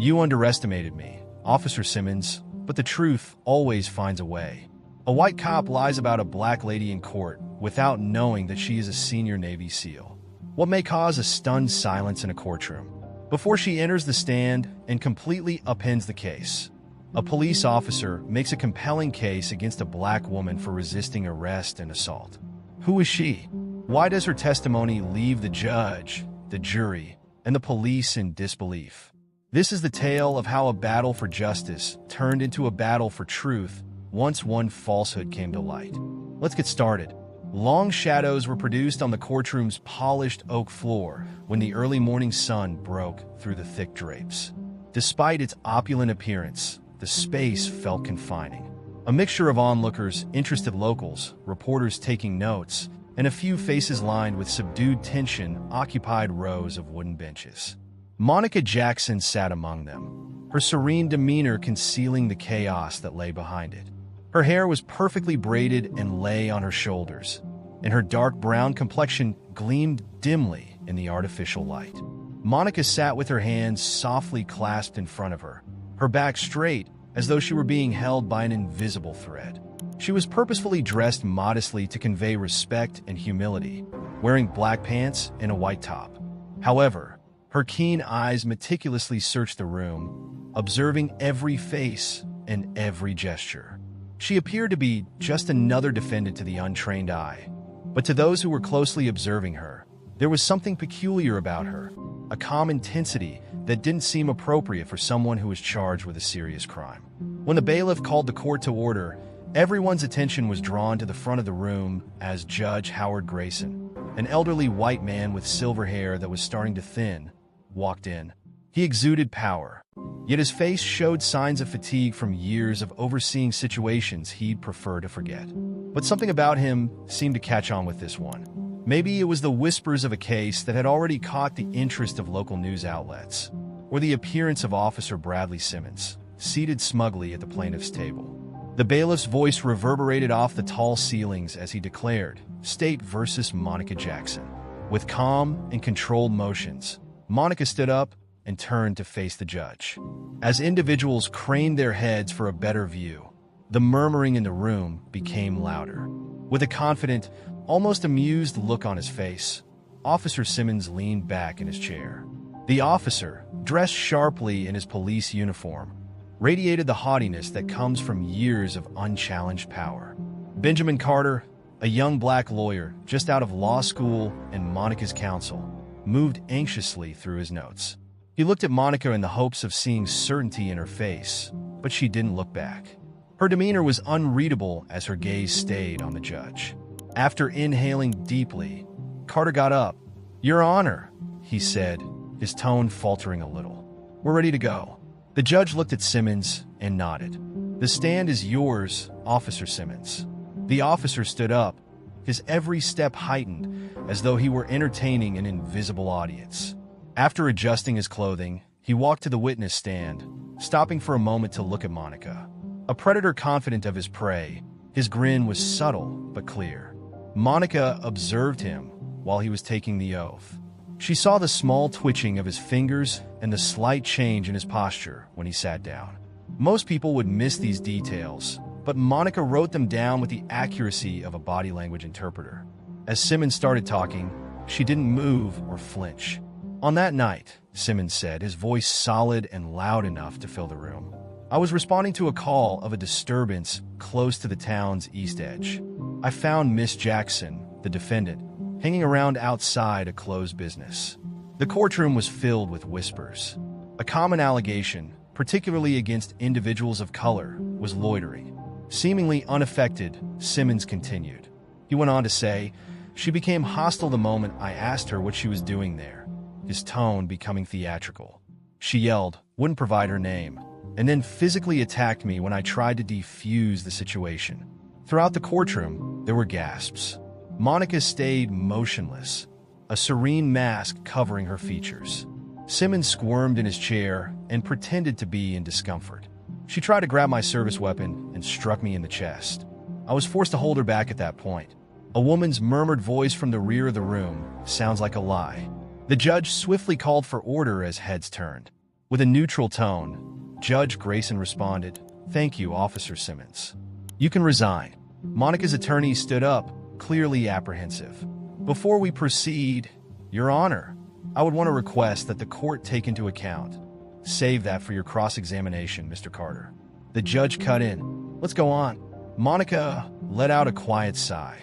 You underestimated me, Officer Simmons, but the truth always finds a way. A white cop lies about a black lady in court without knowing that she is a senior Navy SEAL. What may cause a stunned silence in a courtroom? Before she enters the stand and completely upends the case, a police officer makes a compelling case against a black woman for resisting arrest and assault. Who is she? Why does her testimony leave the judge, the jury, and the police in disbelief? This is the tale of how a battle for justice turned into a battle for truth once one falsehood came to light. Let's get started. Long shadows were produced on the courtroom's polished oak floor when the early morning sun broke through the thick drapes. Despite its opulent appearance, the space felt confining. A mixture of onlookers, interested locals, reporters taking notes, and a few faces lined with subdued tension occupied rows of wooden benches. Monica Jackson sat among them, her serene demeanor concealing the chaos that lay behind it. Her hair was perfectly braided and lay on her shoulders, and her dark brown complexion gleamed dimly in the artificial light. Monica sat with her hands softly clasped in front of her, her back straight as though she were being held by an invisible thread. She was purposefully dressed modestly to convey respect and humility, wearing black pants and a white top. However, her keen eyes meticulously searched the room, observing every face and every gesture. She appeared to be just another defendant to the untrained eye, but to those who were closely observing her, there was something peculiar about her, a calm intensity that didn't seem appropriate for someone who was charged with a serious crime. When the bailiff called the court to order, everyone's attention was drawn to the front of the room as Judge Howard Grayson, an elderly white man with silver hair that was starting to thin, walked in. He exuded power, yet his face showed signs of fatigue from years of overseeing situations he'd prefer to forget. But something about him seemed to catch on with this one. Maybe it was the whispers of a case that had already caught the interest of local news outlets, or the appearance of Officer Bradley Simmons, seated smugly at the plaintiff's table. The bailiff's voice reverberated off the tall ceilings as he declared, "State versus Monica Jackson." With calm and controlled motions, Monica stood up and turned to face the judge. As individuals craned their heads for a better view, the murmuring in the room became louder. With a confident, almost amused look on his face, Officer Simmons leaned back in his chair. The officer, dressed sharply in his police uniform, radiated the haughtiness that comes from years of unchallenged power. Benjamin Carter, a young black lawyer just out of law school and Monica's counsel, moved anxiously through his notes. He looked at Monica in the hopes of seeing certainty in her face, but she didn't look back. Her demeanor was unreadable as her gaze stayed on the judge. After inhaling deeply, Carter got up. "Your Honor," he said, his tone faltering a little. "We're ready to go." The judge looked at Simmons and nodded. "The stand is yours, Officer Simmons." The officer stood up, his every step heightened as though he were entertaining an invisible audience. After adjusting his clothing, he walked to the witness stand, stopping for a moment to look at Monica. A predator confident of his prey, his grin was subtle but clear. Monica observed him while he was taking the oath. She saw the small twitching of his fingers and the slight change in his posture when he sat down. Most people would miss these details, but Monica wrote them down with the accuracy of a body language interpreter. As Simmons started talking, she didn't move or flinch. "On that night," Simmons said, his voice solid and loud enough to fill the room, "I was responding to a call of a disturbance close to the town's east edge. I found Miss Jackson, the defendant, hanging around outside a closed business." The courtroom was filled with whispers. A common allegation, particularly against individuals of color, was loitering. Seemingly unaffected, Simmons continued. He went on to say, "She became hostile the moment I asked her what she was doing there," his tone becoming theatrical. "She yelled, wouldn't provide her name, and then physically attacked me when I tried to defuse the situation." Throughout the courtroom, there were gasps. Monica stayed motionless, a serene mask covering her features. Simmons squirmed in his chair and pretended to be in discomfort. "She tried to grab my service weapon and struck me in the chest. I was forced to hold her back at that point." A woman's murmured voice from the rear of the room, "Sounds like a lie." The judge swiftly called for order as heads turned. With a neutral tone, Judge Grayson responded, "Thank you, Officer Simmons. You can resign." Monica's attorney stood up, clearly apprehensive. "Before we proceed, Your Honor, I would want to request that the court take into account. Save that for your cross-examination, Mr. Carter." The judge cut in. "Let's go on." Monica let out a quiet sigh.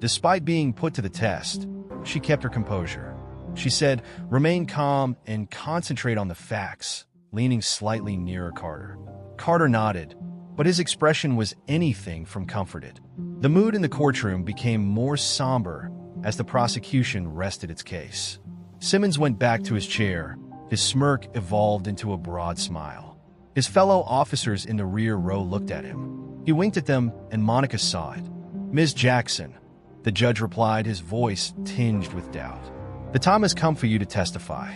Despite being put to the test, she kept her composure. She said, "Remain calm and concentrate on the facts," leaning slightly nearer Carter. Carter nodded, but his expression was anything from comforted. The mood in the courtroom became more somber as the prosecution rested its case. Simmons went back to his chair. His smirk evolved into a broad smile. His fellow officers in the rear row looked at him. He winked at them, and Monica saw it. "Ms. Jackson," the judge replied, his voice tinged with doubt. "The time has come for you to testify."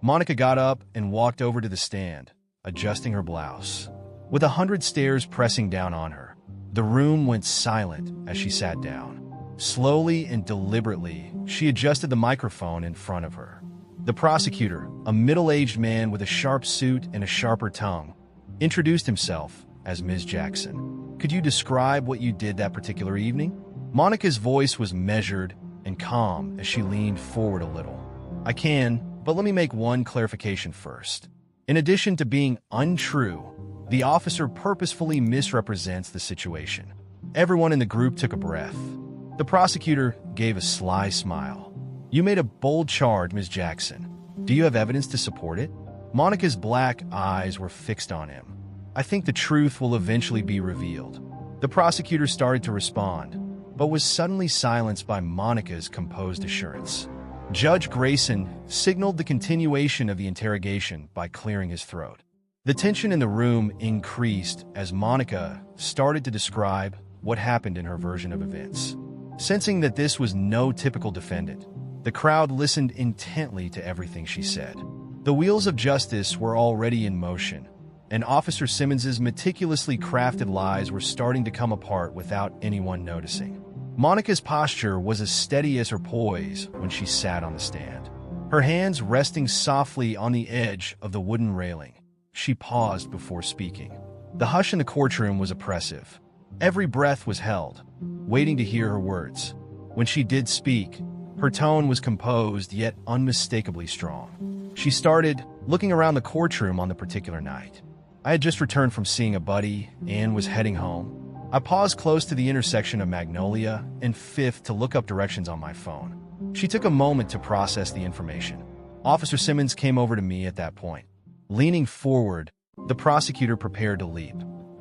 Monica got up and walked over to the stand, adjusting her blouse. With 100 stares pressing down on her, the room went silent as she sat down. Slowly and deliberately, she adjusted the microphone in front of her. The prosecutor, a middle-aged man with a sharp suit and a sharper tongue, introduced himself as Ms. Jackson. "Could you describe what you did that particular evening?" Monica's voice was measured and calm as she leaned forward a little. "I can, but let me make one clarification first. In addition to being untrue, the officer purposefully misrepresents the situation." Everyone in the group took a breath. The prosecutor gave a sly smile. "You made a bold charge, Ms. Jackson. Do you have evidence to support it?" Monica's black eyes were fixed on him. "I think the truth will eventually be revealed." The prosecutor started to respond, but was suddenly silenced by Monica's composed assurance. Judge Grayson signaled the continuation of the interrogation by clearing his throat. The tension in the room increased as Monica started to describe what happened in her version of events. Sensing that this was no typical defendant, the crowd listened intently to everything she said. The wheels of justice were already in motion, and Officer Simmons's meticulously crafted lies were starting to come apart without anyone noticing. Monica's posture was as steady as her poise when she sat on the stand, her hands resting softly on the edge of the wooden railing. She paused before speaking. The hush in the courtroom was oppressive. Every breath was held, waiting to hear her words. When she did speak, her tone was composed yet unmistakably strong. She started, looking around the courtroom on the particular night. "I had just returned from seeing a buddy and was heading home. I paused close to the intersection of Magnolia and Fifth to look up directions on my phone." She took a moment to process the information. Officer Simmons came over to me at that point. Leaning forward, the prosecutor prepared to leap.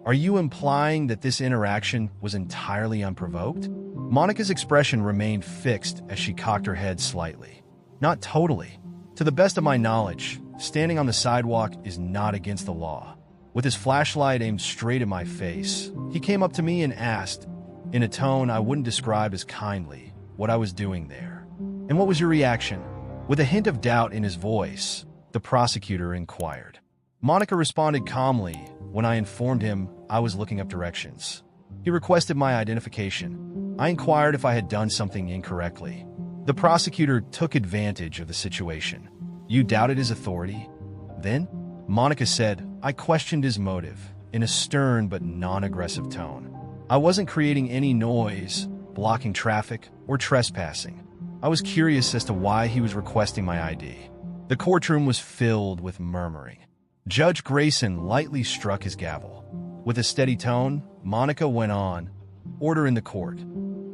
"Are you implying that this interaction was entirely unprovoked?" Monica's expression remained fixed as she cocked her head slightly. "Not totally. To the best of my knowledge, standing on the sidewalk is not against the law." With his flashlight aimed straight at my face, he came up to me and asked, in a tone I wouldn't describe as kindly, what I was doing there. "And what was your reaction?" With a hint of doubt in his voice, the prosecutor inquired. Monica responded calmly when I informed him I was looking up directions. He requested my identification. I inquired if I had done something incorrectly. The prosecutor took advantage of the situation. "You doubted his authority? Then?" Monica said, "I questioned his motive in a stern but non-aggressive tone. I wasn't creating any noise, blocking traffic, or trespassing. I was curious as to why he was requesting my ID." The courtroom was filled with murmuring. Judge Grayson lightly struck his gavel. With a steady tone, Monica went on, "Order in the court."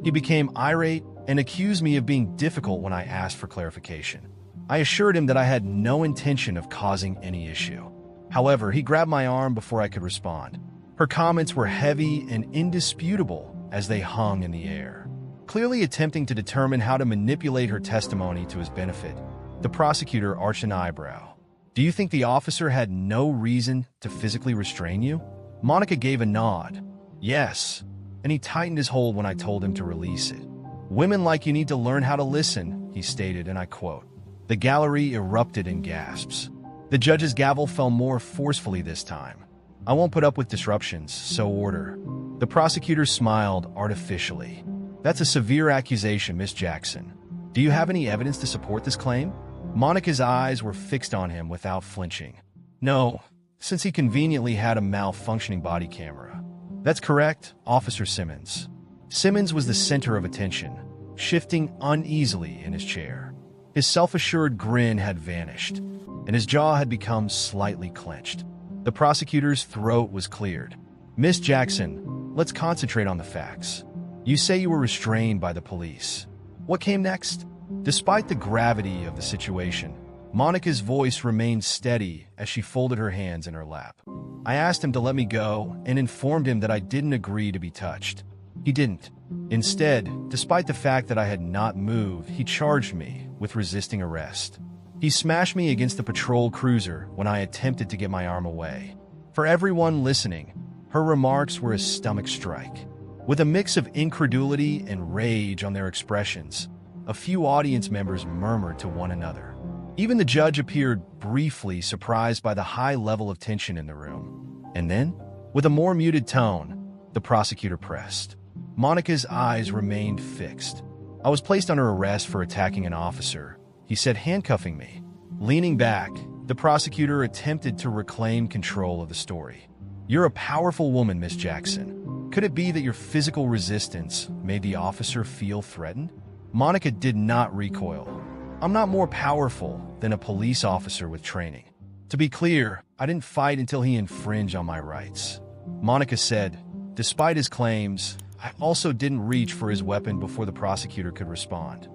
He became irate and accused me of being difficult when I asked for clarification. I assured him that I had no intention of causing any issue. However, he grabbed my arm before I could respond. Her comments were heavy and indisputable as they hung in the air. Clearly attempting to determine how to manipulate her testimony to his benefit, the prosecutor arched an eyebrow. "Do you think the officer had no reason to physically restrain you?" Monica gave a nod. "Yes," and he tightened his hold when I told him to release it. "Women like you need to learn how to listen," he stated, and I quote. The gallery erupted in gasps. The judge's gavel fell more forcefully this time. "I won't put up with disruptions, so order." The prosecutor smiled artificially. "That's a severe accusation, Miss Jackson. Do you have any evidence to support this claim?" Monica's eyes were fixed on him without flinching. No, since he conveniently had a malfunctioning body camera. That's correct, Officer Simmons. Simmons was the center of attention, shifting uneasily in his chair. His self-assured grin had vanished, and his jaw had become slightly clenched. The prosecutor's throat was cleared. Miss Jackson, let's concentrate on the facts. You say you were restrained by the police. What came next? Despite the gravity of the situation, Monica's voice remained steady as she folded her hands in her lap. I asked him to let me go and informed him that I didn't agree to be touched. He didn't. Instead, despite the fact that I had not moved, he charged me with resisting arrest. He smashed me against the patrol cruiser when I attempted to get my arm away. For everyone listening, her remarks were a stomach strike. With a mix of incredulity and rage on their expressions, a few audience members murmured to one another. Even the judge appeared briefly surprised by the high level of tension in the room. And then, with a more muted tone, the prosecutor pressed. Monica's eyes remained fixed. I was placed under arrest for attacking an officer, he said, handcuffing me. Leaning back, the prosecutor attempted to reclaim control of the story. You're a powerful woman, Miss Jackson. Could it be that your physical resistance made the officer feel threatened? Monica did not recoil. I'm not more powerful than a police officer with training. To be clear, I didn't fight until he infringed on my rights. Monica said, despite his claims, I also didn't reach for his weapon before the prosecutor could respond.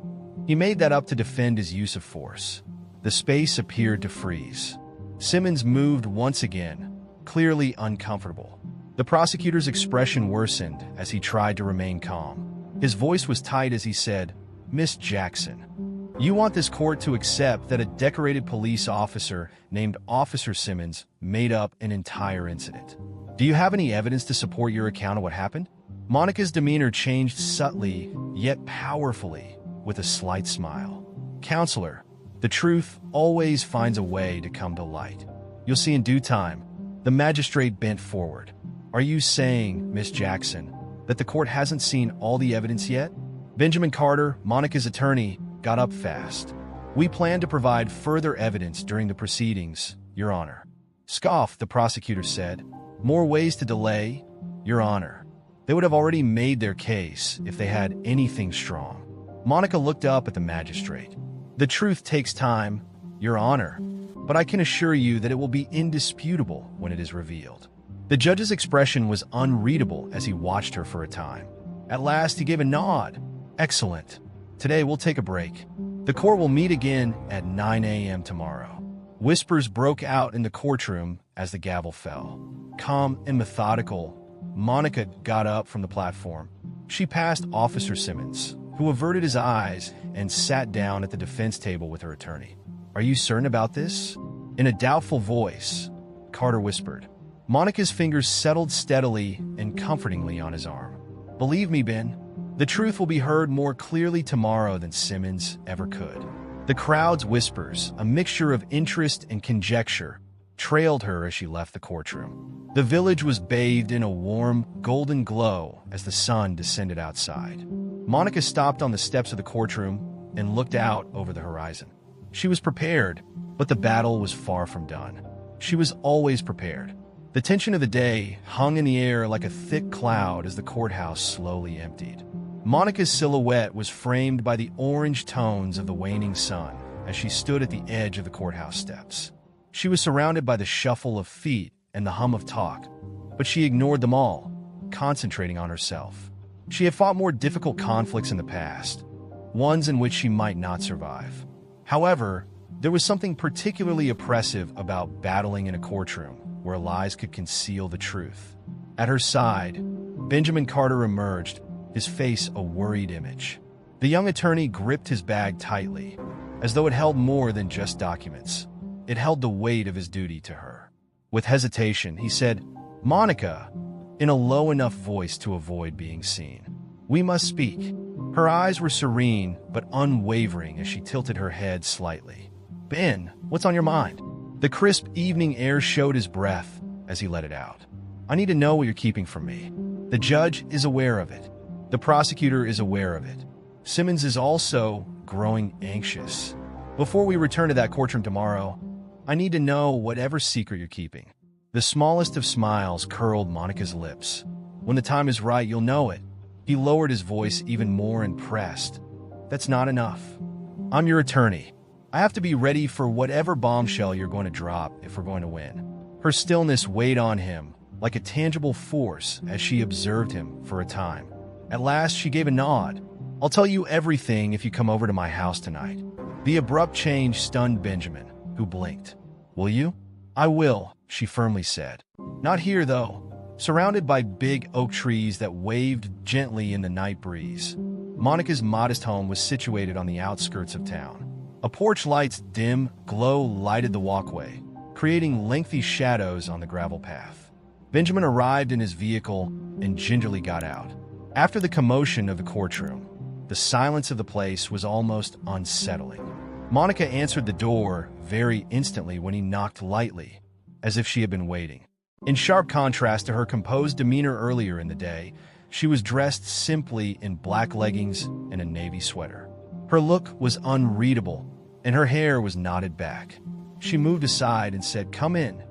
He made that up to defend his use of force. The space appeared to freeze. Simmons moved once again, clearly uncomfortable. The prosecutor's expression worsened as he tried to remain calm. His voice was tight as he said, Miss Jackson, you want this court to accept that a decorated police officer named Officer Simmons made up an entire incident. Do you have any evidence to support your account of what happened? Monica's demeanor changed subtly, yet powerfully, with a slight smile. Counselor, the truth always finds a way to come to light. You'll see in due time. The magistrate bent forward. Are you saying, Miss Jackson, that the court hasn't seen all the evidence yet? Benjamin Carter, Monica's attorney, got up fast. We plan to provide further evidence during the proceedings, Your Honor. Scoff, the prosecutor said. More ways to delay, Your Honor. They would have already made their case if they had anything strong. Monica looked up at the magistrate. The truth takes time, Your Honor, but I can assure you that it will be indisputable when it is revealed. The judge's expression was unreadable as he watched her for a time. At last, he gave a nod. Excellent. Today, we'll take a break. The court will meet again at 9 a.m. tomorrow. Whispers broke out in the courtroom as the gavel fell. Calm and methodical, Monica got up from the platform. She passed Officer Simmons, who averted his eyes and sat down at the defense table with her attorney. Are you certain about this? In a doubtful voice, Carter whispered. Monica's fingers settled steadily and comfortingly on his arm. Believe me, Ben, the truth will be heard more clearly tomorrow than Simmons ever could. The crowd's whispers, a mixture of interest and conjecture, trailed her as she left the courtroom. The village was bathed in a warm, golden glow as the sun descended outside. Monica stopped on the steps of the courtroom and looked out over the horizon. She was prepared, but the battle was far from done. She was always prepared. The tension of the day hung in the air like a thick cloud as the courthouse slowly emptied. Monica's silhouette was framed by the orange tones of the waning sun as she stood at the edge of the courthouse steps. She was surrounded by the shuffle of feet and the hum of talk, but she ignored them all, concentrating on herself. She had fought more difficult conflicts in the past, ones in which she might not survive. However, there was something particularly oppressive about battling in a courtroom where lies could conceal the truth. At her side, Benjamin Carter emerged, his face a worried image. The young attorney gripped his bag tightly, as though it held more than just documents. It held the weight of his duty to her. With hesitation, he said, Monica, in a low enough voice to avoid being seen. We must speak. Her eyes were serene but unwavering as she tilted her head slightly. Ben, what's on your mind? The crisp evening air showed his breath as he let it out. I need to know what you're keeping from me. The judge is aware of it. The prosecutor is aware of it. Simmons is also growing anxious. Before we return to that courtroom tomorrow, I need to know whatever secret you're keeping. The smallest of smiles curled Monica's lips. When the time is right, you'll know it. He lowered his voice even more, impressed. That's not enough. I'm your attorney. I have to be ready for whatever bombshell you're going to drop if we're going to win. Her stillness weighed on him like a tangible force as she observed him for a time. At last, she gave a nod. I'll tell you everything if you come over to my house tonight. The abrupt change stunned Benjamin, who blinked. Will you? I will, she firmly said. Not here, though. Surrounded by big oak trees that waved gently in the night breeze, Monica's modest home was situated on the outskirts of town. A porch light's dim glow lighted the walkway, creating lengthy shadows on the gravel path. Benjamin arrived in his vehicle and gingerly got out. After the commotion of the courtroom, the silence of the place was almost unsettling. Monica answered the door very instantly when he knocked lightly, as if she had been waiting. In sharp contrast to her composed demeanor earlier in the day, she was dressed simply in black leggings and a navy sweater. Her look was unreadable, and her hair was knotted back. She moved aside and said, "Come in."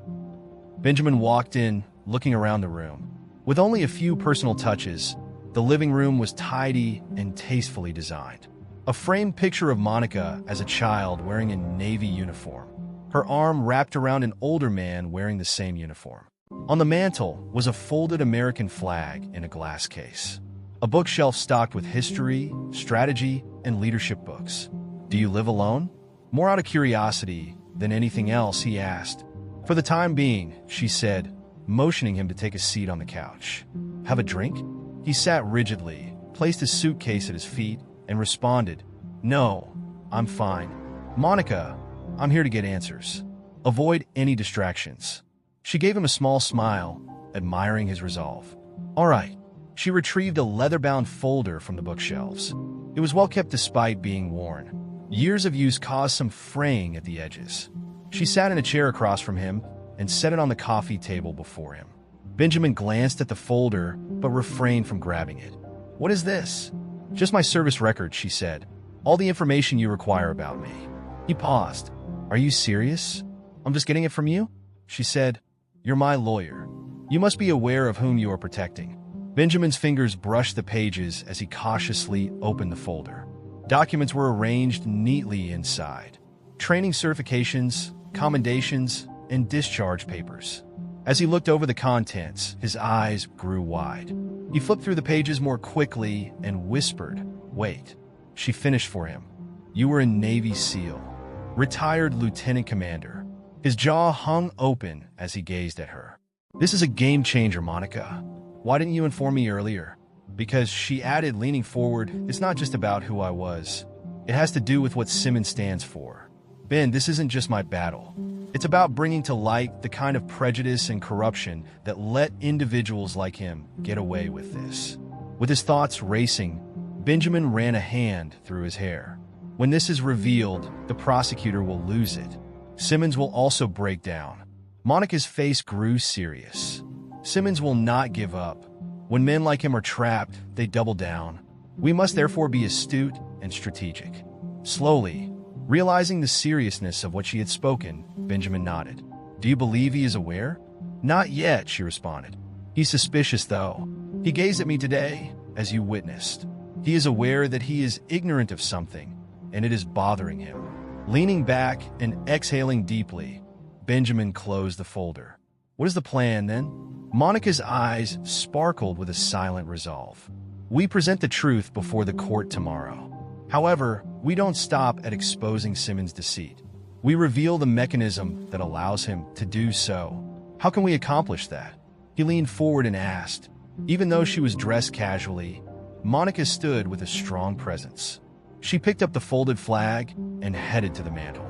Benjamin walked in, looking around the room. With only a few personal touches, the living room was tidy and tastefully designed. A framed picture of Monica as a child wearing a navy uniform, her arm wrapped around an older man wearing the same uniform. On the mantel was a folded American flag in a glass case. A bookshelf stocked with history, strategy, and leadership books. Do you live alone? More out of curiosity than anything else, he asked. For the time being, she said, motioning him to take a seat on the couch. Have a drink? He sat rigidly, placed his suitcase at his feet, and responded, No, I'm fine. Monica, I'm here to get answers. Avoid any distractions. She gave him a small smile, admiring his resolve. All right. She retrieved a leather-bound folder from the bookshelves. It was well kept despite being worn. Years of use caused some fraying at the edges. She sat in a chair across from him and set it on the coffee table before him. Benjamin glanced at the folder, but refrained from grabbing it. What is this? Just my service record, she said. All the information you require about me. He paused. Are you serious? I'm just getting it from you? She said. You're my lawyer. You must be aware of whom you are protecting. Benjamin's fingers brushed the pages as he cautiously opened the folder. Documents were arranged neatly inside. Training certifications, commendations, and discharge papers. As he looked over the contents, his eyes grew wide. He flipped through the pages more quickly and whispered, Wait. She finished for him. You were a Navy SEAL. Retired lieutenant commander. His jaw hung open as he gazed at her. This is a game changer, Monica. Why didn't you inform me earlier? Because, she added, leaning forward, it's not just about who I was. It has to do with what Simmons stands for. Ben, this isn't just my battle. It's about bringing to light the kind of prejudice and corruption that let individuals like him get away with this. With his thoughts racing, Benjamin ran a hand through his hair. When this is revealed, the prosecutor will lose it. Simmons will also break down. Monica's face grew serious. Simmons will not give up. When men like him are trapped, they double down. We must therefore be astute and strategic. Slowly, realizing the seriousness of what she had spoken, Benjamin nodded. Do you believe he is aware? Not yet, she responded. He's suspicious, though. He gazed at me today, as you witnessed. He is aware that he is ignorant of something, and it is bothering him. Leaning back and exhaling deeply, Benjamin closed the folder. What is the plan, then? Monica's eyes sparkled with a silent resolve. We present the truth before the court tomorrow. However, we don't stop at exposing Simmons' deceit. We reveal the mechanism that allows him to do so. How can we accomplish that? He leaned forward and asked. Even though she was dressed casually, Monica stood with a strong presence. She picked up the folded flag and headed to the mantel.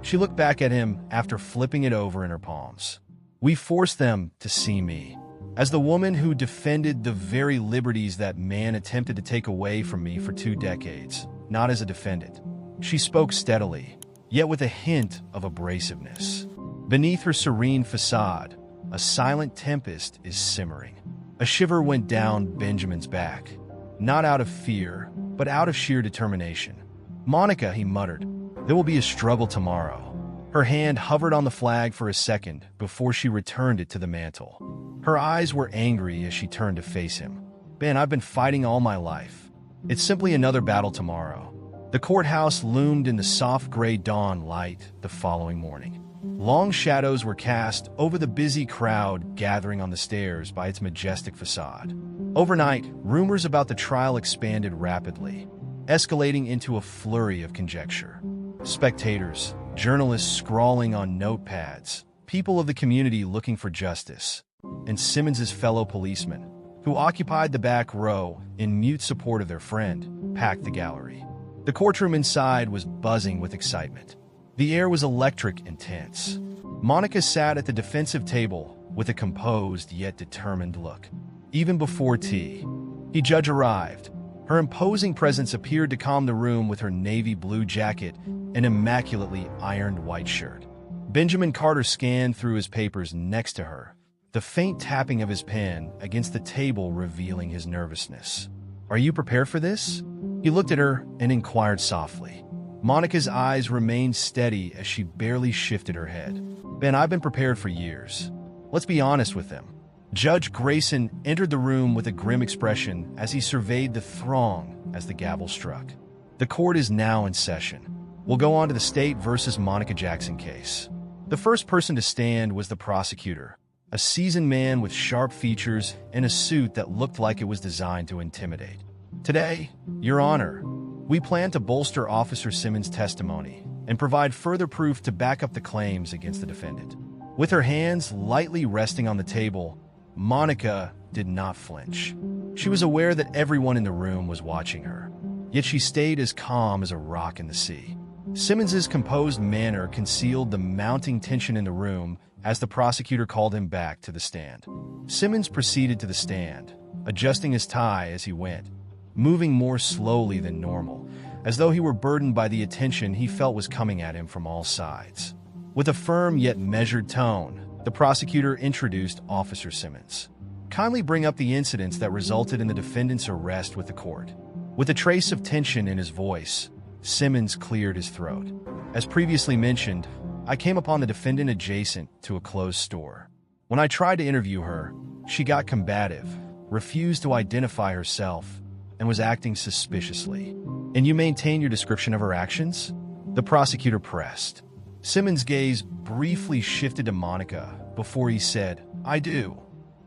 She looked back at him after flipping it over in her palms. We forced them to see me as the woman who defended the very liberties that man attempted to take away from me for 2 decades, not as a defendant. She spoke steadily, yet with a hint of abrasiveness. Beneath her serene facade, a silent tempest is simmering. A shiver went down Benjamin's back, not out of fear, but out of sheer determination. Monica, he muttered, there will be a struggle tomorrow. Her hand hovered on the flag for a second before she returned it to the mantel. Her eyes were angry as she turned to face him. "Ben, I've been fighting all my life. It's simply another battle tomorrow." The courthouse loomed in the soft gray dawn light the following morning. Long shadows were cast over the busy crowd gathering on the stairs by its majestic facade. Overnight, rumors about the trial expanded rapidly, escalating into a flurry of conjecture. Spectators, journalists scrawling on notepads, people of the community looking for justice, and Simmons's fellow policemen, who occupied the back row in mute support of their friend, packed the gallery. The courtroom inside was buzzing with excitement. The air was electric and tense. Monica sat at the defensive table with a composed yet determined look. Even before tea, the judge arrived. Her imposing presence appeared to calm the room with her navy blue jacket and immaculately ironed white shirt. Benjamin Carter scanned through his papers next to her, the faint tapping of his pen against the table revealing his nervousness. "Are you prepared for this?" He looked at her and inquired softly. Monica's eyes remained steady as she barely shifted her head. "Ben, I've been prepared for years. Let's be honest with them." Judge Grayson entered the room with a grim expression as he surveyed the throng as the gavel struck. "The court is now in session. We'll go on to the State versus Monica Jackson case." The first person to stand was the prosecutor, a seasoned man with sharp features and a suit that looked like it was designed to intimidate. "Today, Your Honor, we plan to bolster Officer Simmons' testimony and provide further proof to back up the claims against the defendant." With her hands lightly resting on the table, Monica did not flinch. She was aware that everyone in the room was watching her, yet she stayed as calm as a rock in the sea. Simmons's composed manner concealed the mounting tension in the room as the prosecutor called him back to the stand. Simmons proceeded to the stand, adjusting his tie as he went, moving more slowly than normal, as though he were burdened by the attention he felt was coming at him from all sides. With a firm yet measured tone, the prosecutor introduced Officer Simmons. "Kindly bring up the incidents that resulted in the defendant's arrest with the court." With a trace of tension in his voice, Simmons cleared his throat. "As previously mentioned, I came upon the defendant adjacent to a closed store. When I tried to interview her, she got combative, refused to identify herself, and was acting suspiciously." "And you maintain your description of her actions?" the prosecutor pressed. Simmons' gaze briefly shifted to Monica before he said, "I do."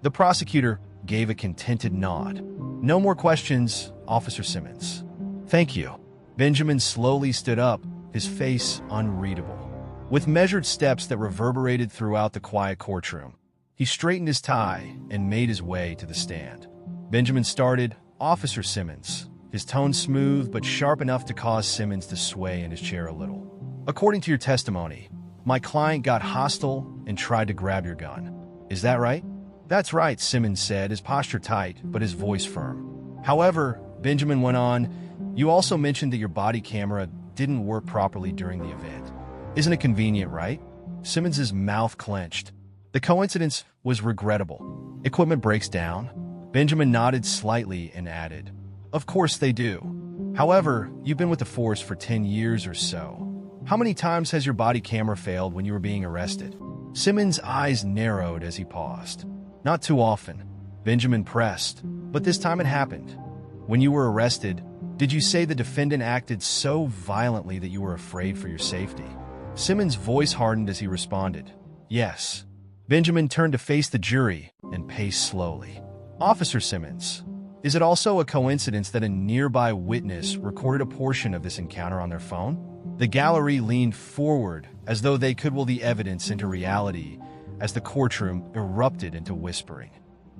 The prosecutor gave a contented nod. "No more questions, Officer Simmons." "Thank you." Benjamin slowly stood up, his face unreadable. With measured steps that reverberated throughout the quiet courtroom, he straightened his tie and made his way to the stand. Benjamin started, "Officer Simmons," his tone smooth but sharp enough to cause Simmons to sway in his chair a little. "According to your testimony, my client got hostile and tried to grab your gun. Is that right?" "That's right," Simmons said, his posture tight but his voice firm. "However," Benjamin went on, "you also mentioned that your body camera didn't work properly during the event. Isn't it convenient, right?" Simmons's mouth clenched. The coincidence was regrettable. "Equipment breaks down?" Benjamin nodded slightly and added, "Of course they do. However, you've been with the force for 10 years or so. How many times has your body camera failed when you were being arrested?" Simmons' eyes narrowed as he paused. "Not too often," Benjamin pressed, "but this time it happened. When you were arrested, did you say the defendant acted so violently that you were afraid for your safety?" Simmons' voice hardened as he responded, "Yes." Benjamin turned to face the jury and paced slowly. "Officer Simmons, is it also a coincidence that a nearby witness recorded a portion of this encounter on their phone?" The gallery leaned forward as though they could will the evidence into reality as the courtroom erupted into whispering.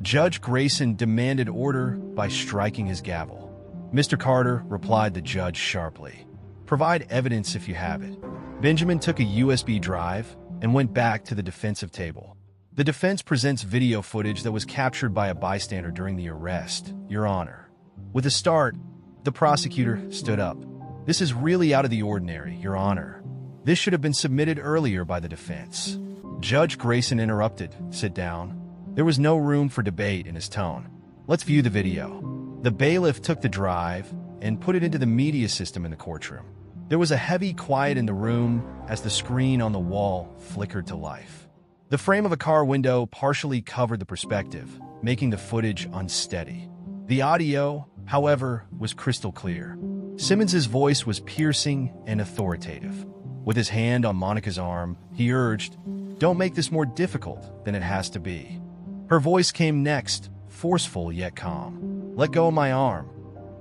Judge Grayson demanded order by striking his gavel. "Mr. Carter," replied the judge sharply, "provide evidence if you have it." Benjamin took a USB drive and went back to the defensive table. "The defense presents video footage that was captured by a bystander during the arrest, Your Honor." With a start, the prosecutor stood up. "This is really out of the ordinary, Your Honor. This should have been submitted earlier by the defense." Judge Grayson interrupted. "Sit down." There was no room for debate in his tone. "Let's view the video." The bailiff took the drive and put it into the media system in the courtroom. There was a heavy quiet in the room as the screen on the wall flickered to life. The frame of a car window partially covered the perspective, making the footage unsteady. The audio, however, was crystal clear. Simmons's voice was piercing and authoritative. With his hand on Monica's arm, he urged, "Don't make this more difficult than it has to be." Her voice came next, forceful yet calm. "Let go of my arm.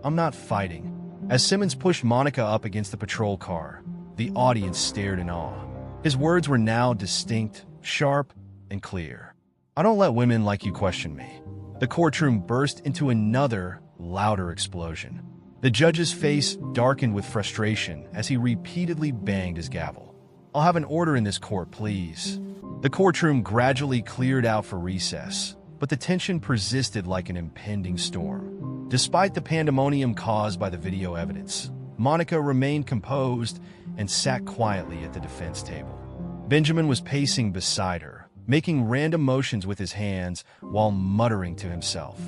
I'm not fighting." As Simmons pushed Monica up against the patrol car, the audience stared in awe. His words were now distinct, sharp, and clear. "I don't let women like you question me." The courtroom burst into another, louder explosion. The judge's face darkened with frustration as he repeatedly banged his gavel. "I'll have an order in this court, please." The courtroom gradually cleared out for recess, but the tension persisted like an impending storm. Despite the pandemonium caused by the video evidence, Monica remained composed and sat quietly at the defense table. Benjamin was pacing beside her, making random motions with his hands while muttering to himself.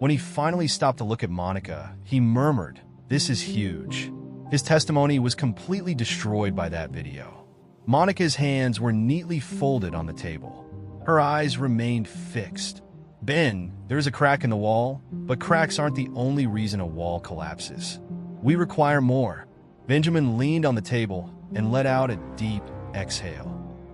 When he finally stopped to look at Monica, he murmured, "This is huge." His testimony was completely destroyed by that video. Monica's hands were neatly folded on the table. Her eyes remained fixed. "Ben, there's a crack in the wall, but cracks aren't the only reason a wall collapses. We require more." Benjamin leaned on the table and let out a deep exhale.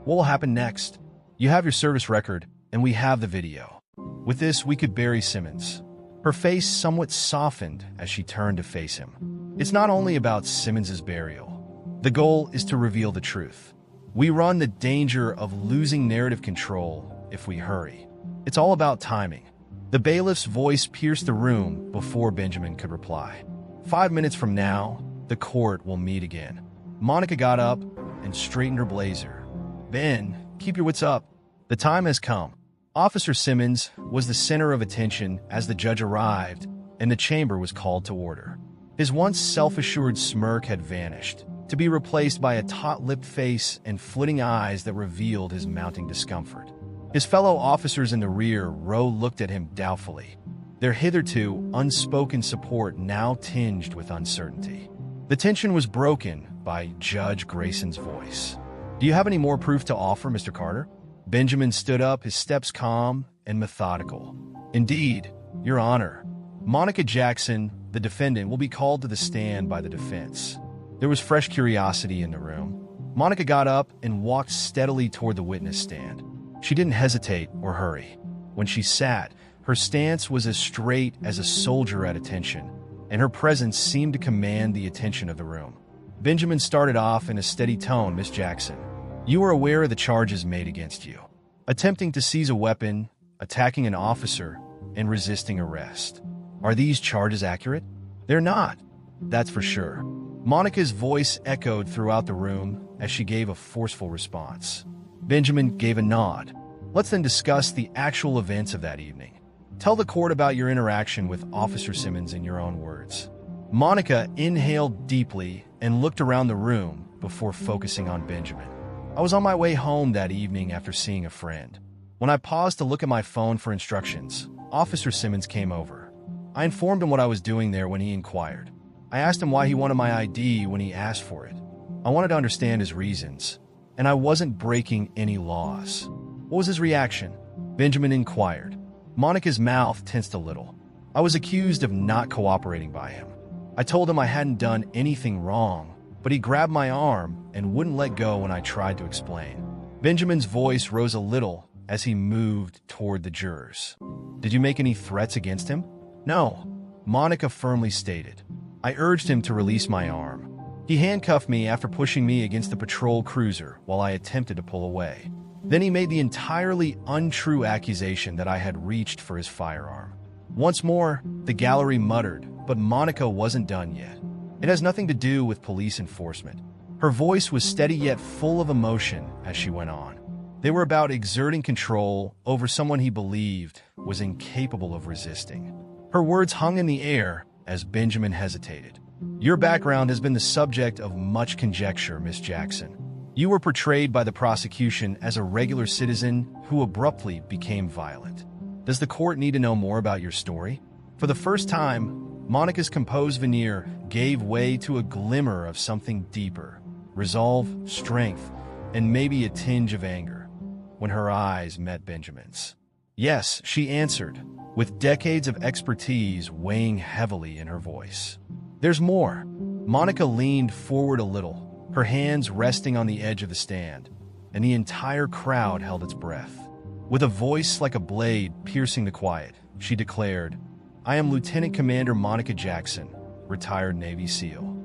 "What will happen next? You have your service record, and we have the video. With this, we could bury Simmons." Her face somewhat softened as she turned to face him. "It's not only about Simmons's burial. The goal is to reveal the truth. We run the danger of losing narrative control if we hurry. It's all about timing." The bailiff's voice pierced the room before Benjamin could reply. 5 minutes from now, the court will meet again." Monica got up and straightened her blazer. "Ben, keep your wits up. The time has come." Officer Simmons was the center of attention as the judge arrived and the chamber was called to order. His once self-assured smirk had vanished, to be replaced by a taut-lipped face and flitting eyes that revealed his mounting discomfort. His fellow officers in the rear row looked at him doubtfully, their hitherto unspoken support now tinged with uncertainty. The tension was broken by Judge Grayson's voice. "Do you have any more proof to offer, Mr. Carter?" Benjamin stood up, his steps calm and methodical. "Indeed, Your Honor. Monica Jackson, the defendant, will be called to the stand by the defense." There was fresh curiosity in the room. Monica got up and walked steadily toward the witness stand. She didn't hesitate or hurry. When she sat, her stance was as straight as a soldier at attention, and her presence seemed to command the attention of the room. Benjamin started off in a steady tone. "Miss Jackson, you are aware of the charges made against you. Attempting to seize a weapon, attacking an officer, and resisting arrest. Are these charges accurate?" "They're not, that's for sure." Monica's voice echoed throughout the room as she gave a forceful response. Benjamin gave a nod. "Let's then discuss the actual events of that evening. Tell the court about your interaction with Officer Simmons in your own words." Monica inhaled deeply and looked around the room before focusing on Benjamin. "I was on my way home that evening after seeing a friend. When I paused to look at my phone for instructions, Officer Simmons came over. I informed him what I was doing there when he inquired. I asked him why he wanted my ID when he asked for it. I wanted to understand his reasons, and I wasn't breaking any laws." "What was his reaction?" Benjamin inquired. Monica's mouth tensed a little. "I was accused of not cooperating by him. I told him I hadn't done anything wrong, but he grabbed my arm and wouldn't let go when I tried to explain." Benjamin's voice rose a little as he moved toward the jurors. "Did you make any threats against him?" "No," Monica firmly stated. "I urged him to release my arm. He handcuffed me after pushing me against the patrol cruiser while I attempted to pull away. Then he made the entirely untrue accusation that I had reached for his firearm." Once more, the gallery muttered, but Monica wasn't done yet. "It has nothing to do with police enforcement." Her voice was steady yet full of emotion as she went on. "They were about exerting control over someone he believed was incapable of resisting." Her words hung in the air as Benjamin hesitated. "Your background has been the subject of much conjecture, Miss Jackson. You were portrayed by the prosecution as a regular citizen who abruptly became violent. Does the court need to know more about your story?" For the first time, Monica's composed veneer gave way to a glimmer of something deeper: resolve, strength, and maybe a tinge of anger when her eyes met Benjamin's. Yes, she answered, with decades of expertise weighing heavily in her voice. There's more. Monica leaned forward a little, her hands resting on the edge of the stand, and the entire crowd held its breath. With a voice like a blade piercing the quiet, she declared, "I am Lieutenant Commander Monica Jackson, retired Navy SEAL.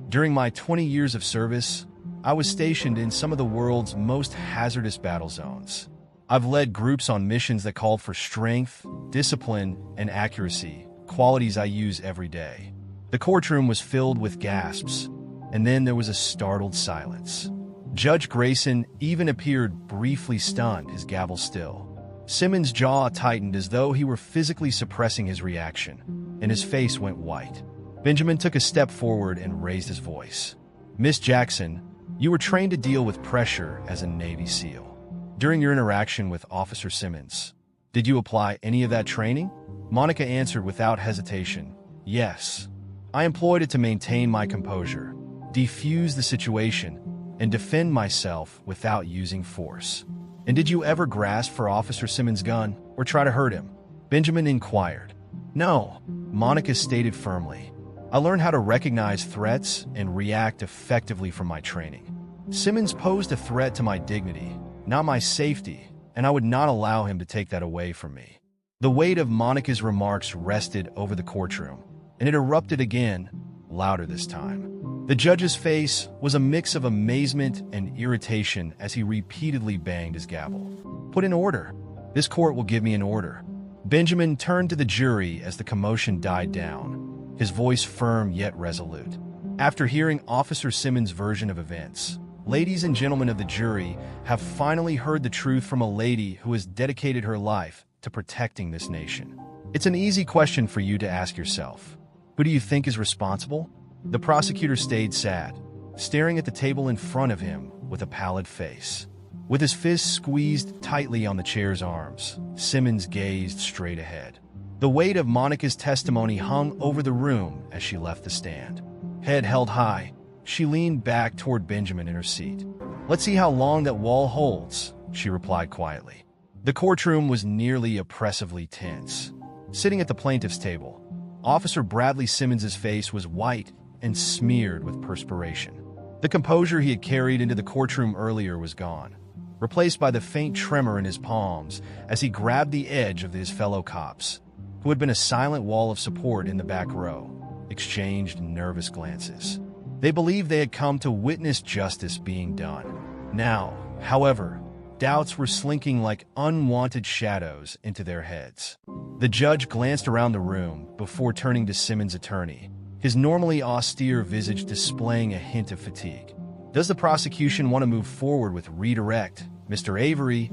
During my 20 years of service, I was stationed in some of the world's most hazardous battle zones. I've led groups on missions that called for strength, discipline, and accuracy, qualities I use every day." The courtroom was filled with gasps, and then there was a startled silence. Judge Grayson even appeared briefly stunned, his gavel still. Simmons' jaw tightened as though he were physically suppressing his reaction, and his face went white. Benjamin took a step forward and raised his voice. "Miss Jackson, you were trained to deal with pressure as a Navy SEAL. During your interaction with Officer Simmons, did you apply any of that training?" Monica answered without hesitation, "Yes. I employed it to maintain my composure, defuse the situation, and defend myself without using force." "And did you ever grasp for Officer Simmons' gun or try to hurt him?" Benjamin inquired. "No," Monica stated firmly. "I learned how to recognize threats and react effectively from my training. Simmons posed a threat to my dignity, not my safety, and I would not allow him to take that away from me." The weight of Monica's remarks rested over the courtroom, and it erupted again, louder this time. The judge's face was a mix of amazement and irritation as he repeatedly banged his gavel. "Put in order. This court will give me an order." Benjamin turned to the jury as the commotion died down, his voice firm yet resolute. After hearing Officer Simmons' version of events, ladies and gentlemen of the jury have finally heard the truth from a lady who has dedicated her life to protecting this nation. It's an easy question for you to ask yourself. Who do you think is responsible? The prosecutor stayed sad, staring at the table in front of him with a pallid face. With his fists squeezed tightly on the chair's arms, Simmons gazed straight ahead. The weight of Monica's testimony hung over the room as she left the stand. Head held high, she leaned back toward Benjamin in her seat. "Let's see how long that wall holds," she replied quietly. The courtroom was nearly oppressively tense. Sitting at the plaintiff's table, Officer Bradley Simmons' face was white and smeared with perspiration. The composure he had carried into the courtroom earlier was gone, replaced by the faint tremor in his palms as he grabbed the edge of his fellow cops, who had been a silent wall of support in the back row, exchanged nervous glances. They believed they had come to witness justice being done. Now, however, doubts were slinking like unwanted shadows into their heads. The judge glanced around the room before turning to Simmons' attorney, his normally austere visage displaying a hint of fatigue. "Does the prosecution want to move forward with redirect, Mr. Avery,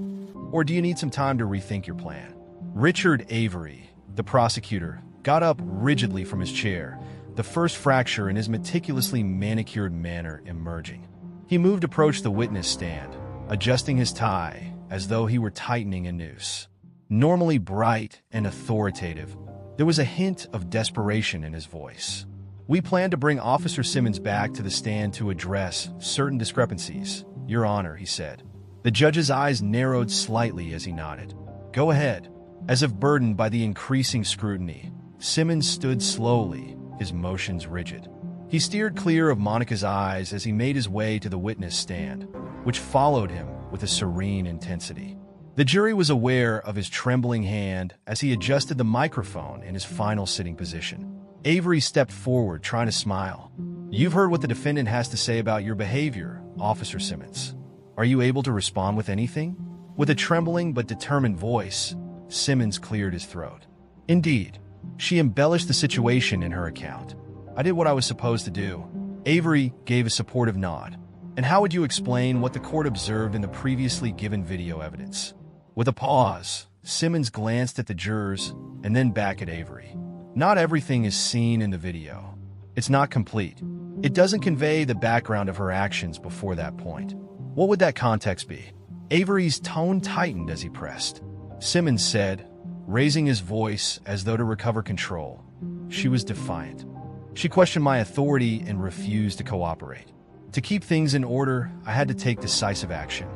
or do you need some time to rethink your plan?" Richard Avery, the prosecutor, got up rigidly from his chair, the first fracture in his meticulously manicured manner emerging. He moved to approach the witness stand, adjusting his tie as though he were tightening a noose. Normally bright and authoritative, there was a hint of desperation in his voice. "We plan to bring Officer Simmons back to the stand to address certain discrepancies, Your Honor," he said. The judge's eyes narrowed slightly as he nodded. "Go ahead." As if burdened by the increasing scrutiny, Simmons stood slowly, his motions rigid. He steered clear of Monica's eyes as he made his way to the witness stand, which followed him with a serene intensity. The jury was aware of his trembling hand as he adjusted the microphone in his final sitting position. Avery stepped forward, trying to smile. "You've heard what the defendant has to say about your behavior, Officer Simmons. Are you able to respond with anything?" With a trembling but determined voice, Simmons cleared his throat. "Indeed, she embellished the situation in her account. I did what I was supposed to do." Avery gave a supportive nod. "And how would you explain what the court observed in the previously given video evidence?" With a pause, Simmons glanced at the jurors and then back at Avery. "Not everything is seen in the video. It's not complete. It doesn't convey the background of her actions before that point. What would that context be?" Avery's tone tightened as he pressed. Simmons said, raising his voice as though to recover control, she was defiant. She questioned my authority and refused to cooperate. To keep things in order, I had to take decisive action.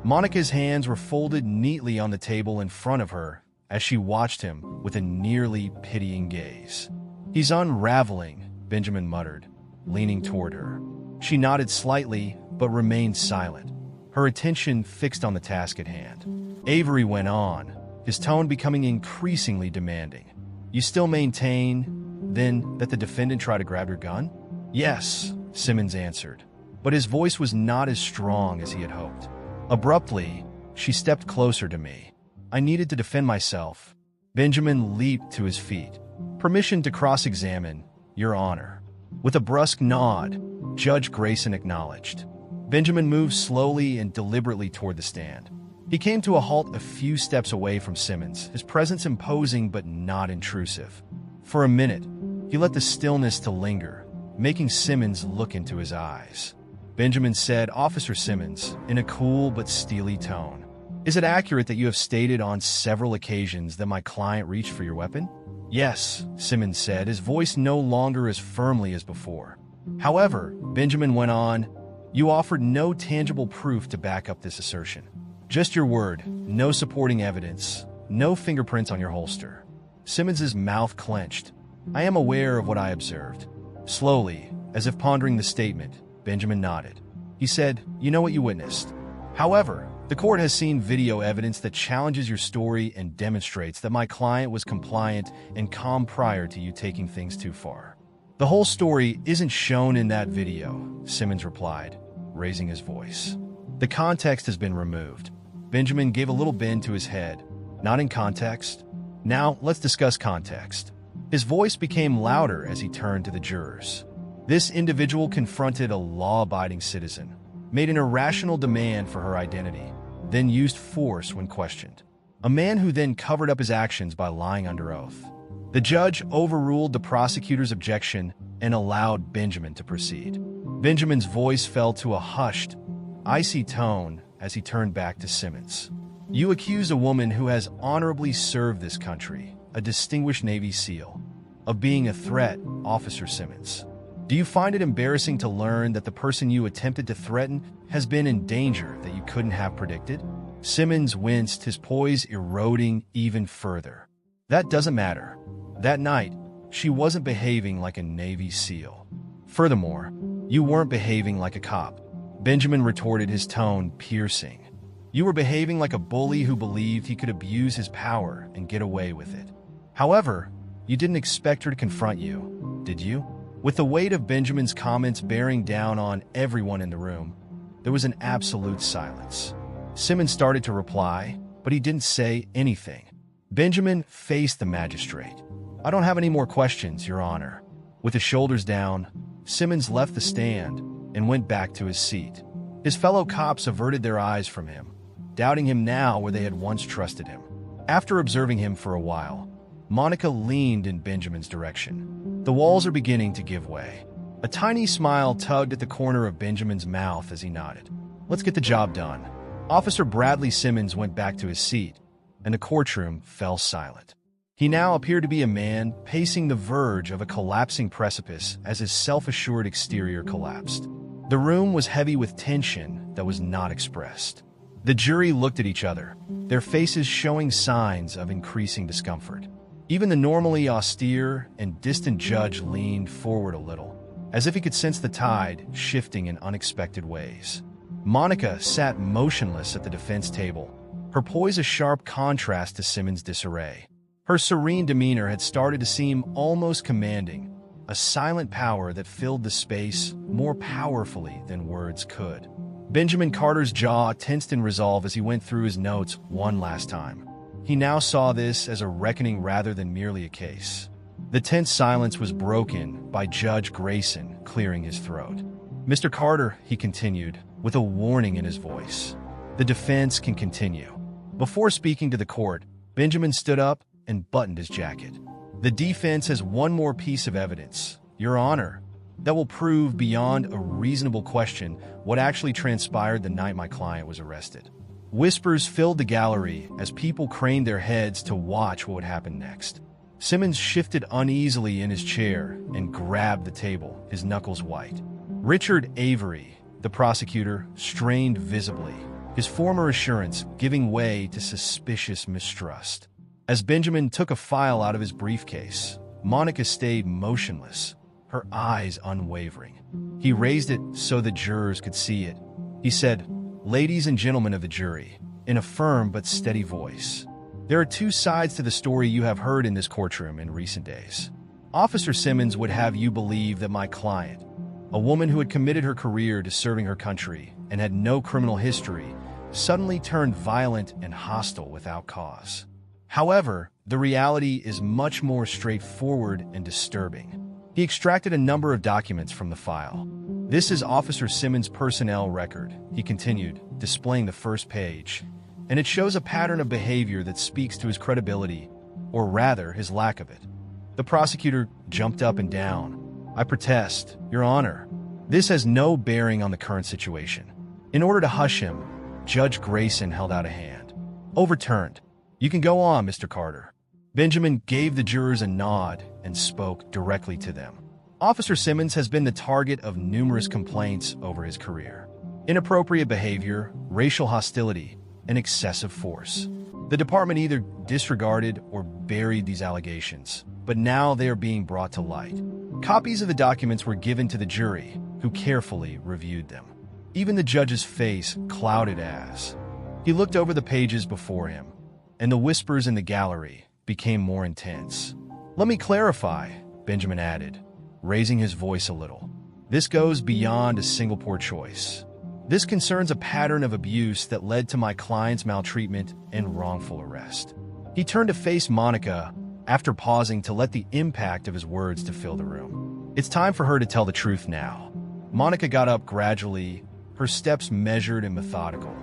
Monica's hands were folded neatly on the table in front of her as she watched him with a nearly pitying gaze. "He's unraveling," Benjamin muttered, leaning toward her. She nodded slightly, but remained silent, her attention fixed on the task at hand. Avery went on, his tone becoming increasingly demanding. "You still maintain, then, that the defendant tried to grab your gun?" "Yes," Simmons answered, but his voice was not as strong as he had hoped. Abruptly, she stepped closer to me. I needed to defend myself. Benjamin leaped to his feet. "Permission to cross-examine, Your Honor." With a brusque nod, Judge Grayson acknowledged. Benjamin moved slowly and deliberately toward the stand. He came to a halt a few steps away from Simmons, his presence imposing but not intrusive. For a minute, he let the stillness to linger, making Simmons look into his eyes. Benjamin said, "Officer Simmons," in a cool but steely tone, "is it accurate that you have stated on several occasions that my client reached for your weapon?" "Yes," Simmons said, his voice no longer as firmly as before. "However," Benjamin went on, "you offered no tangible proof to back up this assertion. Just your word, no supporting evidence, no fingerprints on your holster." Simmons's mouth clenched. "I am aware of what I observed." Slowly, as if pondering the statement, Benjamin nodded. He said, "You know what you witnessed. However, the court has seen video evidence that challenges your story and demonstrates that my client was compliant and calm prior to you taking things too far." "The whole story isn't shown in that video," Simmons replied, raising his voice. "The context has been removed." Benjamin gave a little bend to his head. "Not in context? Now, let's discuss context." His voice became louder as he turned to the jurors. This individual confronted a law-abiding citizen, made an irrational demand for her identity, then used force when questioned. A man who then covered up his actions by lying under oath. The judge overruled the prosecutor's objection and allowed Benjamin to proceed. Benjamin's voice fell to a hushed, icy tone as he turned back to Simmons. "You accuse a woman who has honorably served this country, a distinguished Navy SEAL, of being a threat, Officer Simmons. Do you find it embarrassing to learn that the person you attempted to threaten has been in danger that you couldn't have predicted?" Simmons winced, his poise eroding even further. "That doesn't matter. That night, she wasn't behaving like a Navy SEAL. Furthermore, you weren't behaving like a cop." Benjamin retorted, his tone piercing. "You were behaving like a bully who believed he could abuse his power and get away with it. However, you didn't expect her to confront you, did you?" With the weight of Benjamin's comments bearing down on everyone in the room, there was an absolute silence. Simmons started to reply, but he didn't say anything. Benjamin faced the magistrate. "I don't have any more questions, Your Honor." With his shoulders down, Simmons left the stand and went back to his seat. His fellow cops averted their eyes from him, doubting him now where they had once trusted him. After observing him for a while, Monica leaned in Benjamin's direction. "The walls are beginning to give way." A tiny smile tugged at the corner of Benjamin's mouth as he nodded. "Let's get the job done." Officer Bradley Simmons went back to his seat, and the courtroom fell silent. He now appeared to be a man pacing the verge of a collapsing precipice as his self-assured exterior collapsed. The room was heavy with tension that was not expressed. The jury looked at each other, their faces showing signs of increasing discomfort. Even the normally austere and distant judge leaned forward a little, as if he could sense the tide shifting in unexpected ways. Monica sat motionless at the defense table, her poise a sharp contrast to Simmons' disarray. Her serene demeanor had started to seem almost commanding, a silent power that filled the space more powerfully than words could. Benjamin Carter's jaw tensed in resolve as he went through his notes one last time. He now saw this as a reckoning rather than merely a case. The tense silence was broken by Judge Grayson clearing his throat. "Mr. Carter," he continued, with a warning in his voice, "the defense can continue." Before speaking to the court, Benjamin stood up and buttoned his jacket. "The defense has one more piece of evidence, Your Honor, that will prove beyond a reasonable question what actually transpired the night my client was arrested." Whispers filled the gallery as people craned their heads to watch what would happen next. Simmons shifted uneasily in his chair and grabbed the table, his knuckles white. Richard Avery, the prosecutor, strained visibly, his former assurance giving way to suspicious mistrust. As Benjamin took a file out of his briefcase, Monica stayed motionless, her eyes unwavering. He raised it so the jurors could see it. He said, "Ladies and gentlemen of the jury," in a firm but steady voice, "there are two sides to the story you have heard in this courtroom in recent days. Officer Simmons would have you believe that my client, a woman who had committed her career to serving her country and had no criminal history, suddenly turned violent and hostile without cause. However, the reality is much more straightforward and disturbing." He extracted a number of documents from the file. "This is Officer Simmons' personnel record," he continued, displaying the first page, "and it shows a pattern of behavior that speaks to his credibility, or rather, his lack of it." The prosecutor jumped up and down. "I protest, Your Honor. This has no bearing on the current situation." In order to hush him, Judge Grayson held out a hand. "Overturned. You can go on, Mr. Carter." Benjamin gave the jurors a nod and spoke directly to them. "Officer Simmons has been the target of numerous complaints over his career. Inappropriate behavior, racial hostility, and excessive force. The department either disregarded or buried these allegations, but now they are being brought to light." Copies of the documents were given to the jury, who carefully reviewed them. Even the judge's face clouded as he looked over the pages before him, and the whispers in the gallery became more intense. "Let me clarify," Benjamin added, raising his voice a little. "This goes beyond a single poor choice. This concerns a pattern of abuse that led to my client's maltreatment and wrongful arrest." He turned to face Monica after pausing to let the impact of his words to fill the room. "It's time for her to tell the truth now." Monica got up gradually, her steps measured and methodical,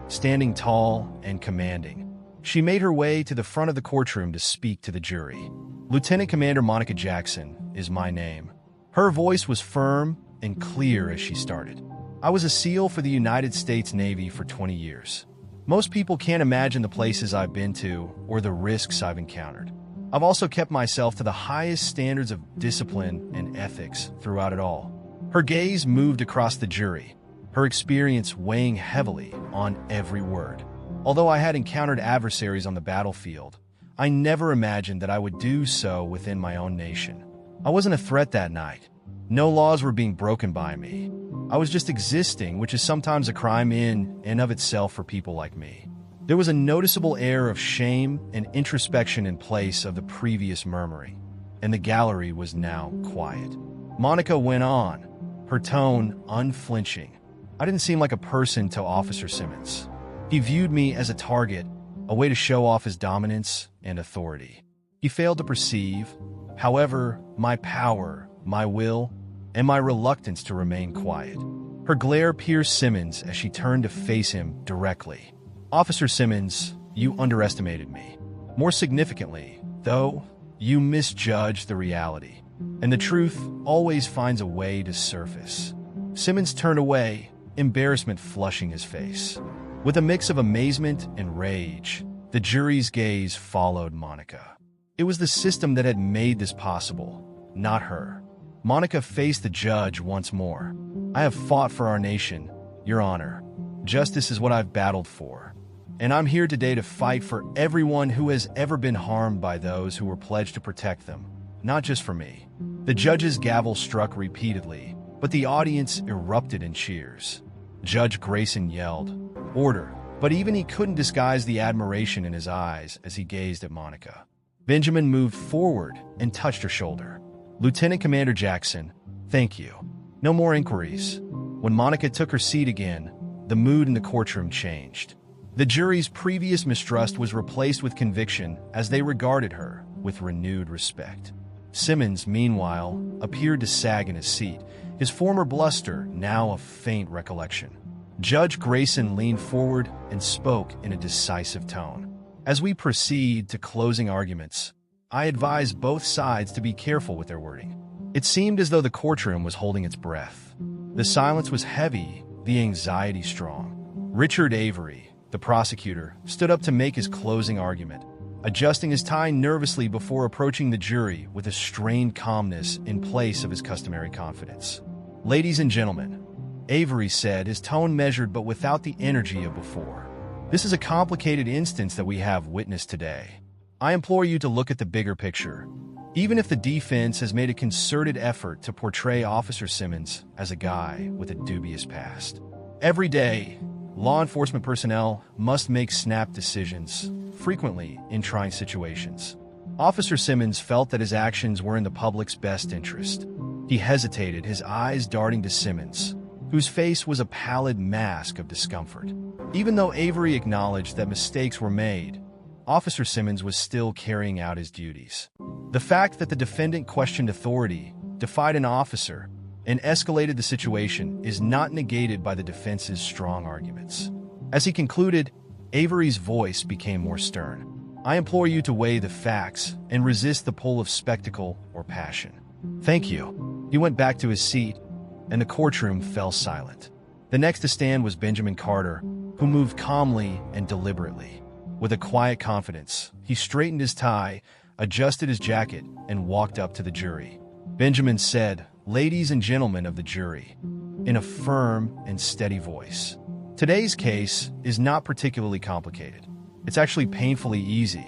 standing tall and commanding. She made her way to the front of the courtroom to speak to the jury. "Lieutenant Commander Monica Jackson is my name." Her voice was firm and clear as she started. "I was a SEAL for the United States Navy for 20 years. Most people can't imagine the places I've been to or the risks I've encountered. I've also kept myself to the highest standards of discipline and ethics throughout it all." Her gaze moved across the jury, her experience weighing heavily on every word. "Although I had encountered adversaries on the battlefield, I never imagined that I would do so within my own nation. I wasn't a threat that night. No laws were being broken by me. I was just existing, which is sometimes a crime in and of itself for people like me." There was a noticeable air of shame and introspection in place of the previous murmuring, and the gallery was now quiet. Monica went on, her tone unflinching. "I didn't seem like a person to Officer Simmons. He viewed me as a target, a way to show off his dominance and authority. He failed to perceive, however, my power, my will, and my reluctance to remain quiet." Her glare pierced Simmons as she turned to face him directly. "Officer Simmons, you underestimated me. More significantly, though, you misjudged the reality, and the truth always finds a way to surface." Simmons turned away, embarrassment flushing his face. With a mix of amazement and rage, the jury's gaze followed Monica. It was the system that had made this possible, not her. Monica faced the judge once more. "I have fought for our nation, Your Honor. Justice is what I've battled for. And I'm here today to fight for everyone who has ever been harmed by those who were pledged to protect them, not just for me." The judge's gavel struck repeatedly, but the audience erupted in cheers. Judge Grayson yelled, "Order!" But even he couldn't disguise the admiration in his eyes as he gazed at Monica. Benjamin moved forward and touched her shoulder. "Lieutenant Commander Jackson, thank you. No more inquiries." When Monica took her seat again, the mood in the courtroom changed. The jury's previous mistrust was replaced with conviction as they regarded her with renewed respect. Simmons, meanwhile, appeared to sag in his seat, his former bluster now a faint recollection. Judge Grayson leaned forward and spoke in a decisive tone. "As we proceed to closing arguments, I advise both sides to be careful with their wording." It seemed as though the courtroom was holding its breath. The silence was heavy, the anxiety strong. Richard Avery, the prosecutor, stood up to make his closing argument. adjusting his tie nervously before approaching the jury with a strained calmness in place of his customary confidence. "Ladies and gentlemen," Avery said, his tone measured but without the energy of before. "This is a complicated instance that we have witnessed today. I implore you to look at the bigger picture. Even if the defense has made a concerted effort to portray Officer Simmons as a guy with a dubious past, every day, law enforcement personnel must make snap decisions, frequently in trying situations. Officer Simmons felt that his actions were in the public's best interest. He hesitated, his eyes darting to Simmons, whose face was a pallid mask of discomfort. Even though Avery acknowledged that mistakes were made, Officer Simmons was still carrying out his duties. The fact that the defendant questioned authority, defied an officer, and escalated the situation is not negated by the defense's strong arguments. As he concluded, Avery's voice became more stern. "I implore you to weigh the facts and resist the pull of spectacle or passion." "Thank you." He went back to his seat, and the courtroom fell silent. The next to stand was Benjamin Carter, who moved calmly and deliberately. With a quiet confidence, he straightened his tie, adjusted his jacket, and walked up to the jury. Benjamin said, "Ladies and gentlemen of the jury," in a firm and steady voice. "Today's case is not particularly complicated. It's actually painfully easy.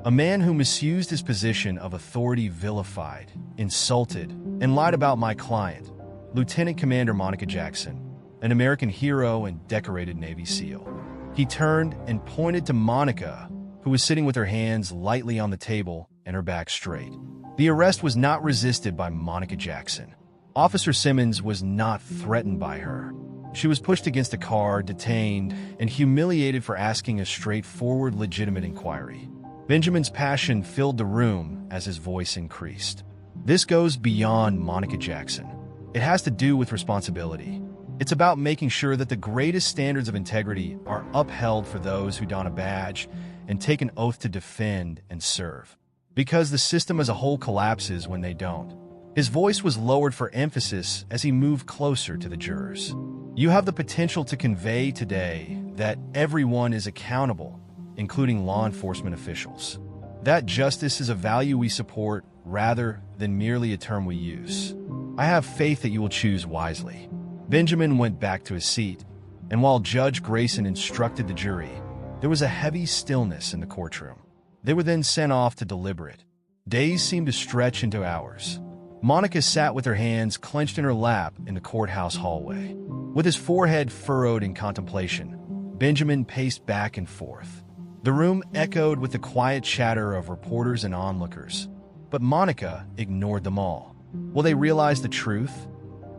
A man who misused his position of authority vilified, insulted, and lied about my client, Lieutenant Commander Monica Jackson, an American hero and decorated Navy SEAL." He turned and pointed to Monica, who was sitting with her hands lightly on the table and her back straight. The arrest was not resisted by Monica Jackson. Officer Simmons was not threatened by her. She was pushed against a car, detained, and humiliated for asking a straightforward, legitimate inquiry. Benjamin's passion filled the room as his voice increased. "This goes beyond Monica Jackson. It has to do with responsibility. It's about making sure that the greatest standards of integrity are upheld for those who don a badge and take an oath to defend and serve. Because the system as a whole collapses when they don't." His voice was lowered for emphasis as he moved closer to the jurors. "You have the potential to convey today that everyone is accountable, including law enforcement officials. That justice is a value we support rather than merely a term we use. I have faith that you will choose wisely." Benjamin went back to his seat, and while Judge Grayson instructed the jury, there was a heavy stillness in the courtroom. They were then sent off to deliberate. Days seemed to stretch into hours. Monica sat with her hands clenched in her lap in the courthouse hallway. With his forehead furrowed in contemplation, Benjamin paced back and forth. The room echoed with the quiet chatter of reporters and onlookers, but Monica ignored them all. Will they realize the truth?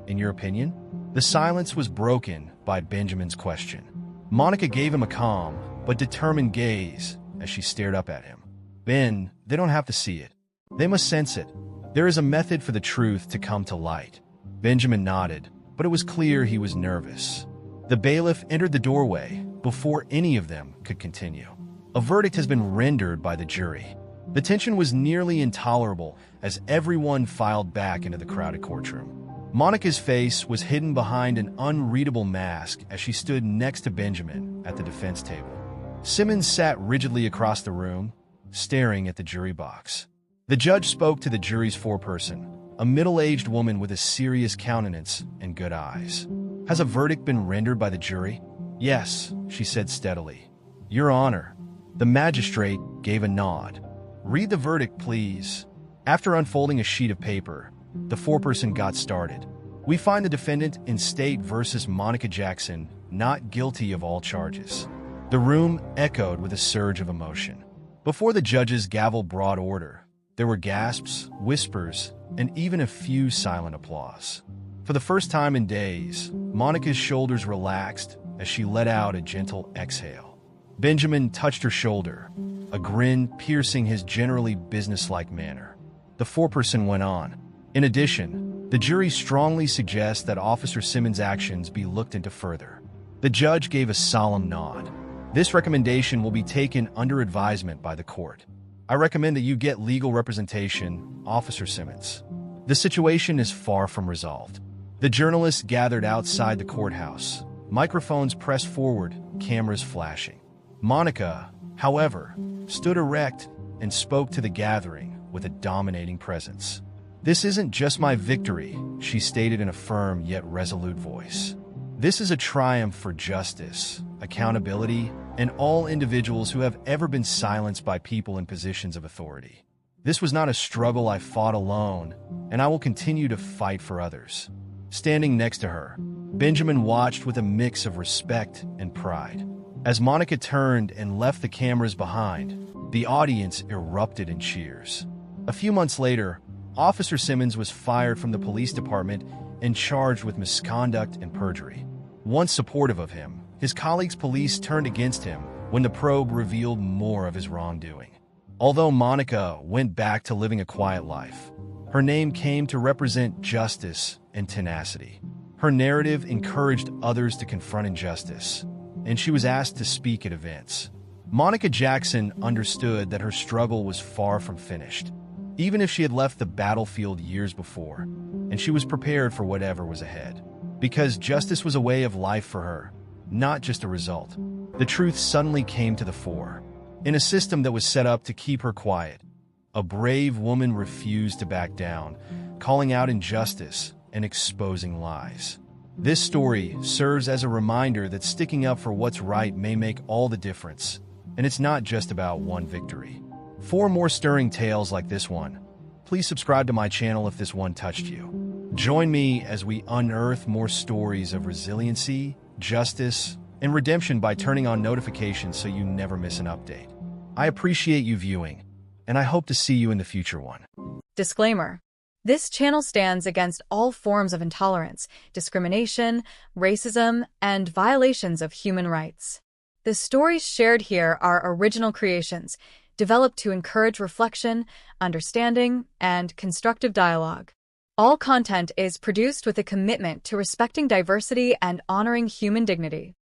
In your opinion? The silence was broken by Benjamin's question. Monica gave him a calm but determined gaze as she stared up at him. "Ben, they don't have to see it. They must sense it. There is a method for the truth to come to light." Benjamin nodded, but it was clear he was nervous. The bailiff entered the doorway before any of them could continue. A verdict has been rendered by the jury. The tension was nearly intolerable as everyone filed back into the crowded courtroom. Monica's face was hidden behind an unreadable mask as she stood next to Benjamin at the defense table. Simmons sat rigidly across the room, staring at the jury box. The judge spoke to the jury's foreperson, a middle-aged woman with a serious countenance and good eyes. "Has a verdict been rendered by the jury?" "Yes," she said steadily. "Your Honor." The magistrate gave a nod. "Read the verdict, please." After unfolding a sheet of paper, the foreperson got started. "We find the defendant in State versus Monica Jackson not guilty of all charges." The room echoed with a surge of emotion. Before the judge's gavel brought order, there were gasps, whispers, and even a few silent applause. For the first time in days, Monica's shoulders relaxed as she let out a gentle exhale. Benjamin touched her shoulder, a grin piercing his generally businesslike manner. The foreperson went on. "In addition, the jury strongly suggests that Officer Simmons' actions be looked into further." The judge gave a solemn nod. "This recommendation will be taken under advisement by the court. I recommend that you get legal representation, Officer Simmons." The situation is far from resolved. The journalists gathered outside the courthouse, microphones pressed forward, cameras flashing. Monica, however, stood erect, and spoke to the gathering with a dominating presence. "This isn't just my victory," she stated in a firm yet resolute voice. "This is a triumph for justice, accountability, and all individuals who have ever been silenced by people in positions of authority. This was not a struggle I fought alone, and I will continue to fight for others." Standing next to her, Benjamin watched with a mix of respect and pride. As Monica turned and left the cameras behind, the audience erupted in cheers. A few months later, Officer Simmons was fired from the police department and charged with misconduct and perjury. Once supportive of him, his colleagues' police turned against him when the probe revealed more of his wrongdoing. Although Monica went back to living a quiet life, her name came to represent justice and tenacity. Her narrative encouraged others to confront injustice, and she was asked to speak at events. Monica Jackson understood that her struggle was far from finished, even if she had left the battlefield years before, and she was prepared for whatever was ahead. Because justice was a way of life for her, not just a result. The truth suddenly came to the fore. In a system that was set up to keep her quiet, a brave woman refused to back down, calling out injustice and exposing lies. This story serves as a reminder that sticking up for what's right may make all the difference, and it's not just about one victory. For more stirring tales like this one, please subscribe to my channel if this one touched you. Join me as we unearth more stories of resiliency, justice, and redemption by turning on notifications so you never miss an update. I appreciate you viewing, and I hope to see you in the future one. Disclaimer. This channel stands against all forms of intolerance, discrimination, racism, and violations of human rights. The stories shared here are original creations, developed to encourage reflection, understanding, and constructive dialogue. All content is produced with a commitment to respecting diversity and honoring human dignity.